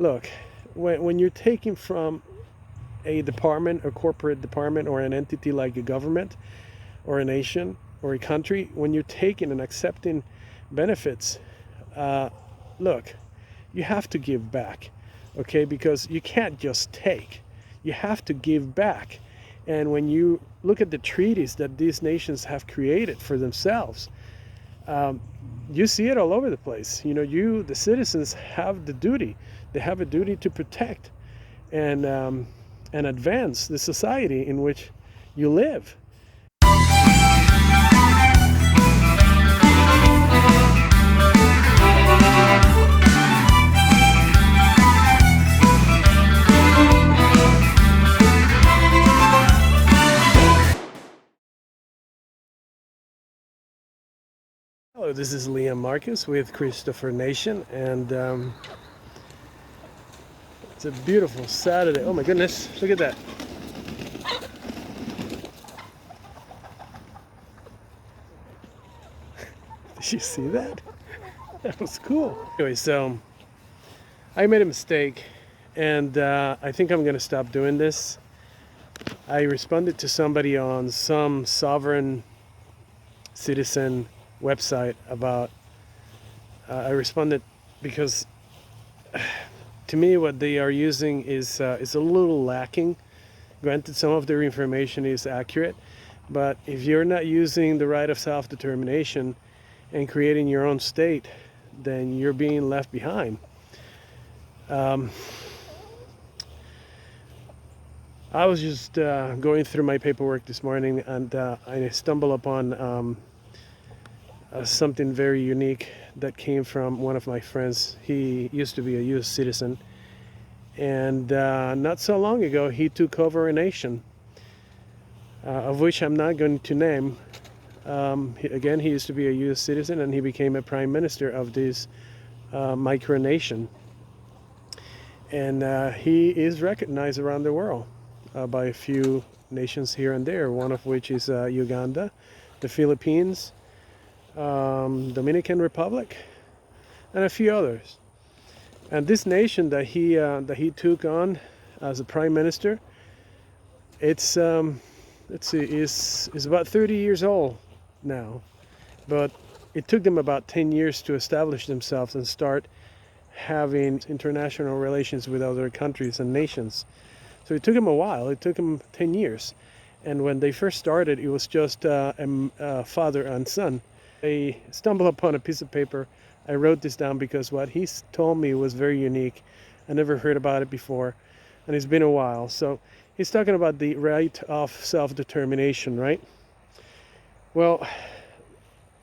Look, when you're taking from a department, a corporate department, or an entity like a government or a nation or a country, when you're taking and accepting benefits, uh, look, you have to give back, okay? Because you can't just take, you have to give back. And when you look at the treaties that these nations have created for themselves, um, you see it all over the place. The citizens have the duty, they have a duty to protect and advance the society in which you live. Hello, this is Liam Marcus with Christopher Nation, and it's a beautiful Saturday. Oh my goodness, look at that. Did you see that? That was cool. Anyway, so I made a mistake, and I think I'm going to stop doing this. I responded to somebody on some sovereign citizen website about. I responded because to me what they are using is a little lacking. Granted, some of their information is accurate, but if you're not using the right of self-determination and creating your own state, then you're being left behind. I was just going through my paperwork this morning, and I stumbled upon something very unique that came from one of my friends. He used to be a U.S. citizen, and not so long ago he took over a nation, of which I'm not going to name. Again, he used to be a U.S. citizen, and he became a prime minister of this micronation. And he is recognized around the world by a few nations here and there, one of which is Uganda, the Philippines, Dominican Republic, and a few others. And this nation that he took on as a prime minister, it's let's see, is about 30 years old now, but it took them about 10 years to establish themselves and start having international relations with other countries and nations. So it took them a while. It took them 10 years. And when they first started, it was just a father and son. I stumbled upon a piece of paper. I wrote this down because what he told me was very unique. I never heard about it before, and it's been a while. So he's talking about the right of self-determination, right? Well,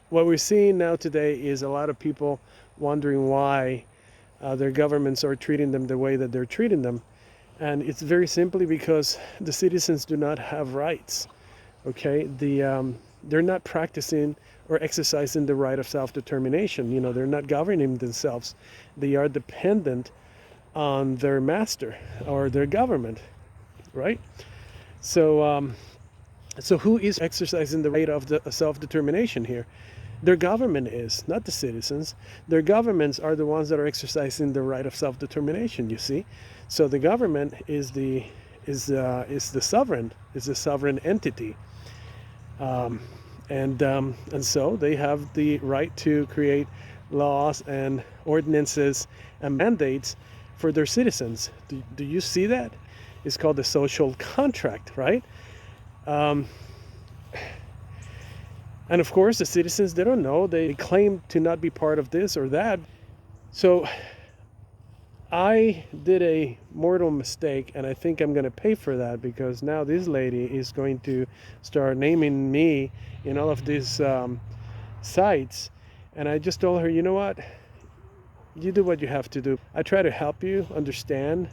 what we're seeing now today is a lot of people wondering why their governments are treating them the way that they're treating them. And it's very simply because the citizens do not have rights, okay? They're not practicing or exercising the right of self-determination. They're not governing themselves. They are dependent on their master or their government, right? So who is exercising the right of the self-determination here? Their government is, not the citizens. Their governments are the ones that are exercising the right of self-determination, you see? So the government is the sovereign entity. And so they have the right to create laws and ordinances and mandates for their citizens. Do you see that? It's called the social contract, right? And of course, the citizens, they don't know. They claim to not be part of this or that. So I did a mortal mistake, and I think I'm going to pay for that, because now this lady is going to start naming me in all of these sites. And I just told her, you know what? You do what you have to do. I try to help you understand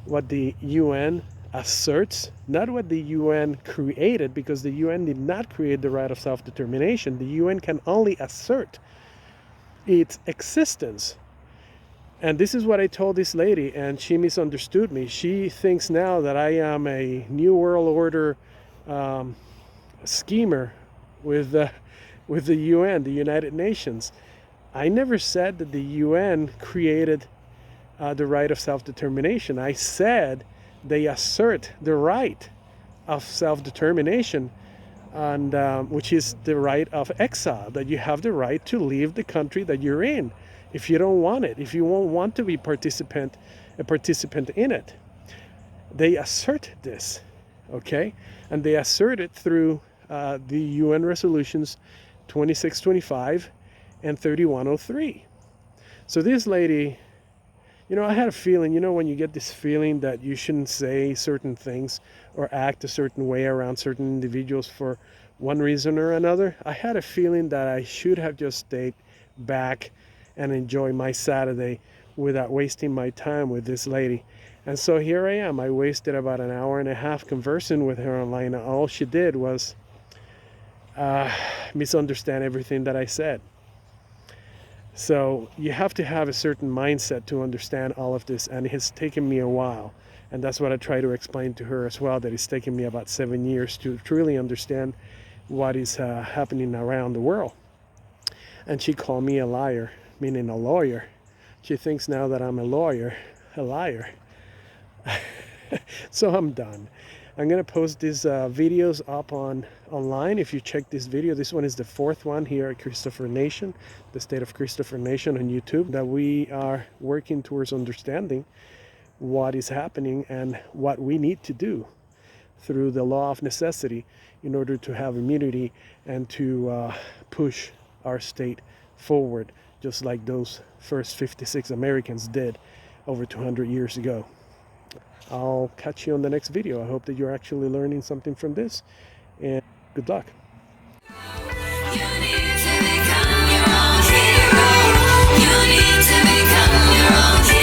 what the UN asserts, not what the UN created, because the UN did not create the right of self-determination. The UN can only assert its existence. And this is what I told this lady, and she misunderstood me. She thinks now that I am a New World Order schemer with the UN, the United Nations. I never said that the UN created the right of self-determination. I said they assert the right of self-determination, and which is the right of exile, that you have the right to leave the country that you're in if you don't want it, if you won't want to be a participant in it. They assert this, okay? And they assert it through the UN resolutions 2625 and 3103. So this lady, I had a feeling, when you get this feeling that you shouldn't say certain things or act a certain way around certain individuals for one reason or another, I had a feeling that I should have just stayed back and enjoyed my Saturday without wasting my time with this lady. And so here I am. I wasted about an hour and a half conversing with her online. All she did was misunderstand everything that I said. So you have to have a certain mindset to understand all of this, and it has taken me a while. And that's what I try to explain to her as well, that it's taken me about 7 years to truly understand what is happening around the world. And she called me a liar, meaning a lawyer. She thinks now that I'm a lawyer, a liar. So I'm done. I'm going to post these videos up online. If you check this video, this one is the 4th one here at Christopher Nation, the State of Christopher Nation on YouTube, that we are working towards understanding what is happening and what we need to do through the law of necessity in order to have immunity and to push our state forward, just like those first 56 Americans did over 200 years ago. I'll catch you on the next video. I hope that you're actually learning something from this, and good luck. You need to become your own hero. You need to become your own hero.